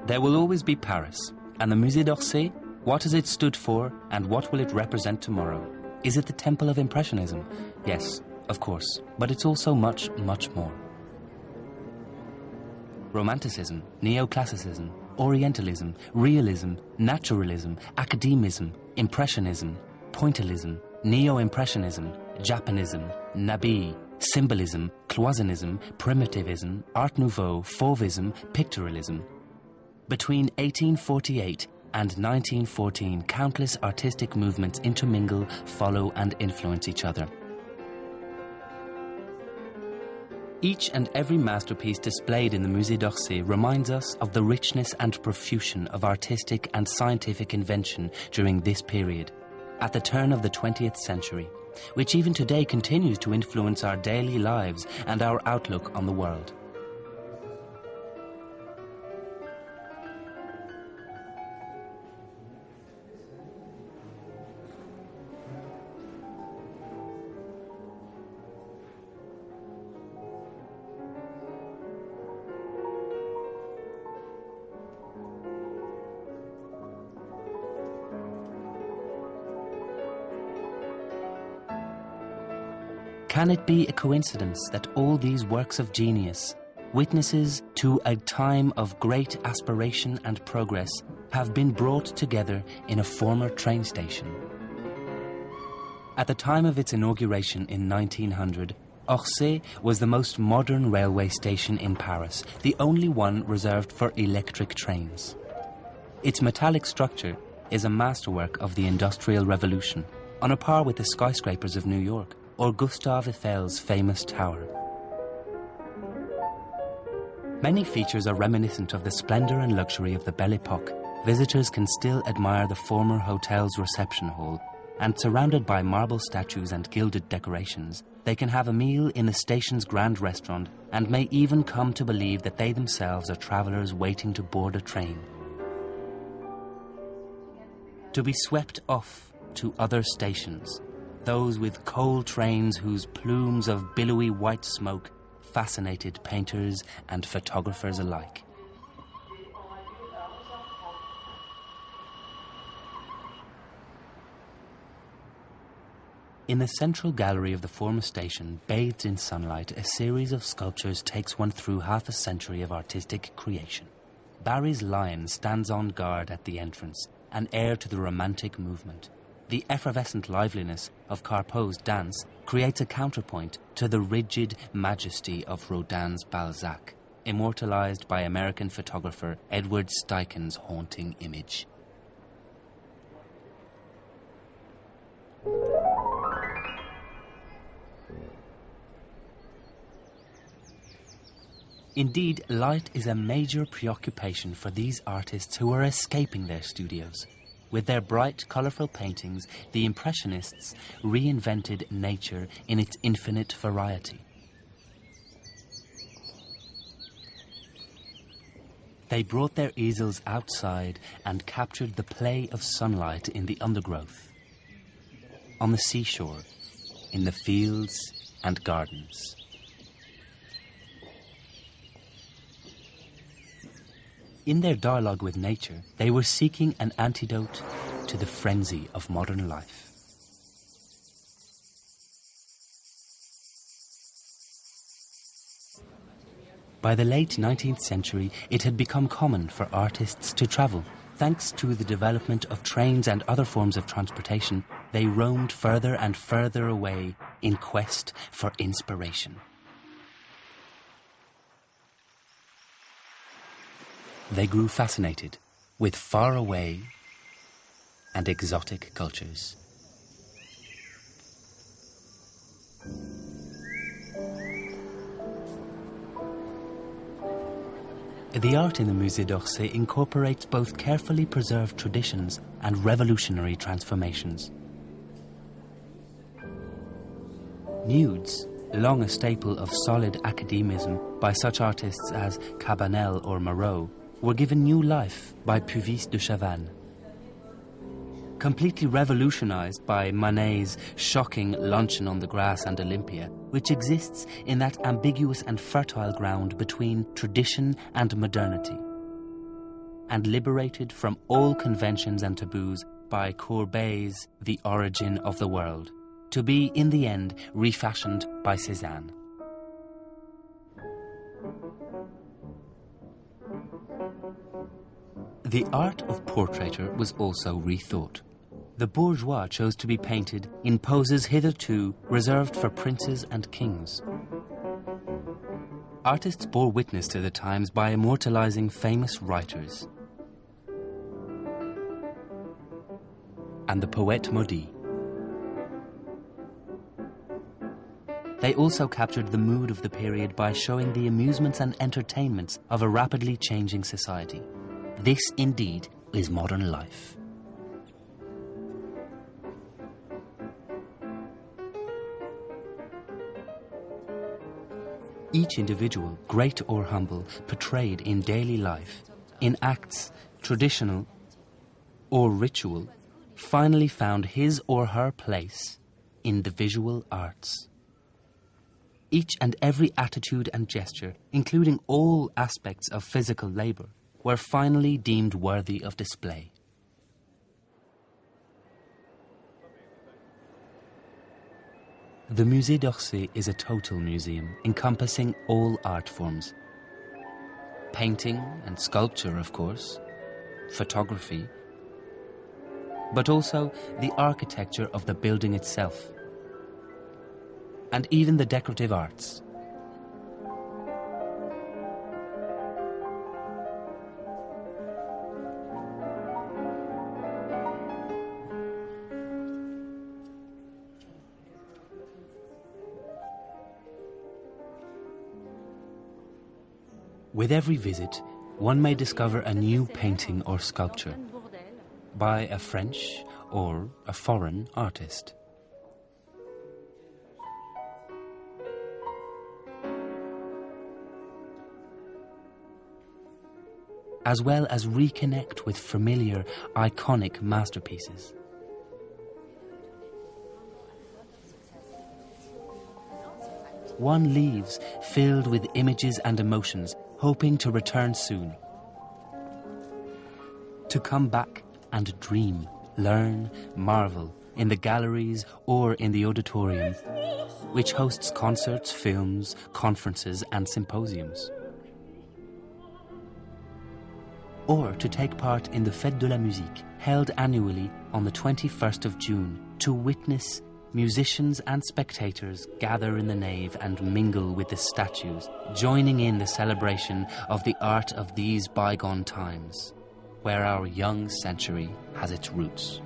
There will always be Paris, and the Musée d'Orsay, what has it stood for and what will it represent tomorrow? Is it the temple of Impressionism? Yes, of course, but it's also much, much more. Romanticism, Neoclassicism, Orientalism, Realism, Naturalism, Academism, Impressionism, Pointillism, Neo-Impressionism, Japanism, Nabi, Symbolism, Cloisonnism, Primitivism, Art Nouveau, Fauvism, Pictorialism. Between 1848 and 1914, countless artistic movements intermingle, follow and influence each other. Each and every masterpiece displayed in the Musée d'Orsay reminds us of the richness and profusion of artistic and scientific invention during this period, at the turn of the 20th century, which even today continues to influence our daily lives and our outlook on the world. Can it be a coincidence that all these works of genius, witnesses to a time of great aspiration and progress, have been brought together in a former train station? At the time of its inauguration in 1900, Orsay was the most modern railway station in Paris, the only one reserved for electric trains. Its metallic structure is a masterwork of the Industrial Revolution, on a par with the skyscrapers of New York, or Gustave Eiffel's famous tower. Many features are reminiscent of the splendor and luxury of the Belle Époque. Visitors can still admire the former hotel's reception hall, and surrounded by marble statues and gilded decorations, they can have a meal in the station's grand restaurant and may even come to believe that they themselves are travelers waiting to board a train. To be swept off to other stations, those with coal trains whose plumes of billowy white smoke fascinated painters and photographers alike. In the central gallery of the former station, bathed in sunlight, a series of sculptures takes one through half a century of artistic creation. Barry's lion stands on guard at the entrance, an heir to the Romantic movement. The effervescent liveliness of Carpeau's dance creates a counterpoint to the rigid majesty of Rodin's Balzac, immortalized by American photographer Edward Steichen's haunting image. Indeed, light is a major preoccupation for these artists who are escaping their studios. With their bright, colourful paintings, the Impressionists reinvented nature in its infinite variety. They brought their easels outside and captured the play of sunlight in the undergrowth, on the seashore, in the fields and gardens. In their dialogue with nature, they were seeking an antidote to the frenzy of modern life. By the late 19th century, it had become common for artists to travel. Thanks to the development of trains and other forms of transportation, they roamed further and further away in quest for inspiration. They grew fascinated with faraway and exotic cultures. The art in the Musée d'Orsay incorporates both carefully preserved traditions and revolutionary transformations. Nudes, long a staple of solid academism by such artists as Cabanel or Marot, were given new life by Puvis de Chavannes. completely revolutionized by Manet's shocking luncheon on the grass and Olympia, which exists in that ambiguous and fertile ground between tradition and modernity, and liberated from all conventions and taboos by Courbet's The Origin of the World, to be in the end refashioned by Cézanne. The art of portraiture was also rethought. The bourgeois chose to be painted in poses hitherto reserved for princes and kings. Artists bore witness to the times by immortalizing famous writers. And the poète maudit. They also captured the mood of the period by showing the amusements and entertainments of a rapidly changing society. This, indeed, is modern life. Each individual, great or humble, portrayed in daily life, in acts, traditional or ritual, finally found his or her place in the visual arts. Each and every attitude and gesture, including all aspects of physical labor, were finally deemed worthy of display. The Musée d'Orsay is a total museum encompassing all art forms. Painting and sculpture, of course, photography, but also the architecture of the building itself, and even the decorative arts. With every visit, one may discover a new painting or sculpture by a French or a foreign artist. As well as reconnect with familiar, iconic masterpieces. One leaves filled with images and emotions, hoping to return soon. To come back and dream, learn, marvel in the galleries or in the auditorium, which hosts concerts, films, conferences and symposiums. Or to take part in the Fête de la Musique, held annually on the 21st of June, to witness musicians and spectators gather in the nave and mingle with the statues, joining in the celebration of the art of these bygone times, where our young century has its roots.